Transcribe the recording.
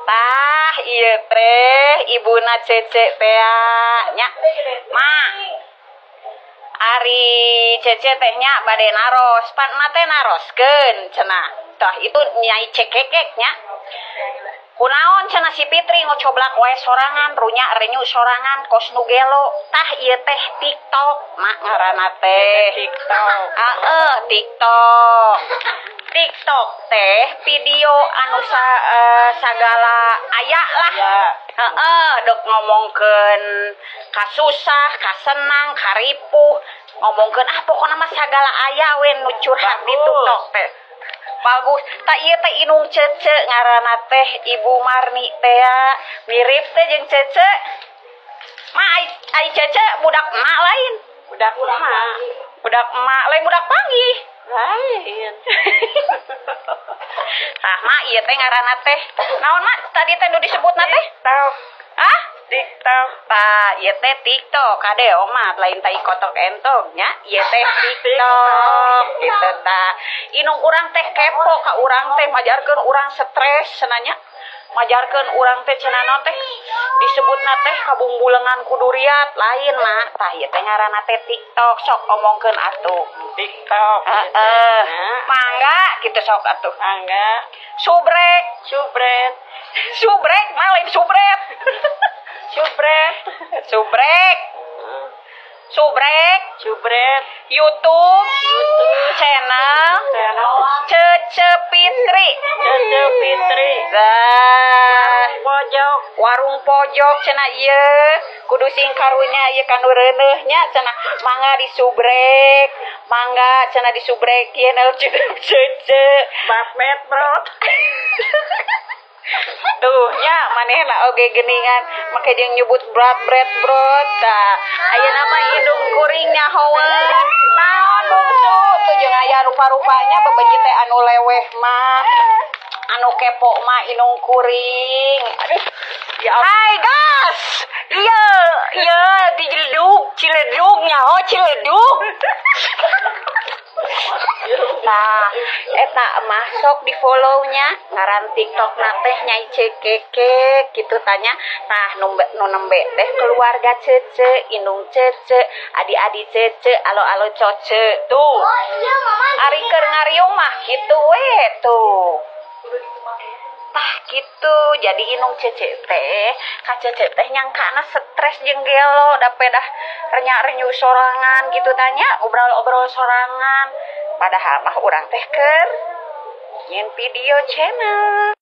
Tah iya teh ibuna Cece teh nya ma Ari Cece tehnya bade naros pan mate naroskeun cenah tah itu nyai cekekeknya kunaon cenah si Fitri ngocoblak wae sorangan runya renyu sorangan kos nu gelo tah ieu teh TikTok mak ngaranna teh TikTok TikTok teh video anu sagala aya lah dok ngomongkeun kasusah kasenang karipuh ngomongkeun pokona mah sagala aya we nu curhat di TikTok teh bagus tak ieu teh inung Cece ngaranna teh Ibu Marni teh mirip teh jeung Cece mah ai Cece budak emak lain budak emak lain budak panggih lain tah mak ieu teh ngaranna teh naon mak tadi teh nu disebutna teh TikTok tah ieu teh TikTok kade omat lain tai kotok entong nya ieu teh TikTok kitu tah inung urang teh kepo ka urang teh majarkeun urang stres cenanya majarkeun urang teh cenah naon teh disebutna teh kabungbulengan kudu riat lain mak tah ieu teh ngaranna teh TikTok sok omongkeun atuh TikTok mangga kitu sok atuh mangga subrek mah lain subret subrek YouTube channel Cece Fitri warung pojok cenah ieu kudu sing karunya ieu kanu reuneuh nya cenah mangga disubrek mangga cenah disubrek ieu Cece Batmet bro tuh nya manehna oge geuningan make jeung nyebut bread bro tah ayeuna mah indung kuring nyahoeun naon bungsu tuh jeung aya rupa-rupanya bebeji teh anu leweh mah anu kepo mah indung kuring aduh ya hai gas iya ciledug nyaho ciledug nah eta masuk di follow-nya ngaran TikTok na teh nyai cekeke gitu tanya nah nu nembe teh keluarga Cece indung Cece adi-adi Cece alo Coce tuh ari keur ngariung mah kitu we tuh tah gitu jadi inung Cece teh ka Cece teh nyangkana stres jeung gelo da pedah renya-renyu sorangan gitu tanya obrol sorangan padahal mah urang teh keur nyen video channel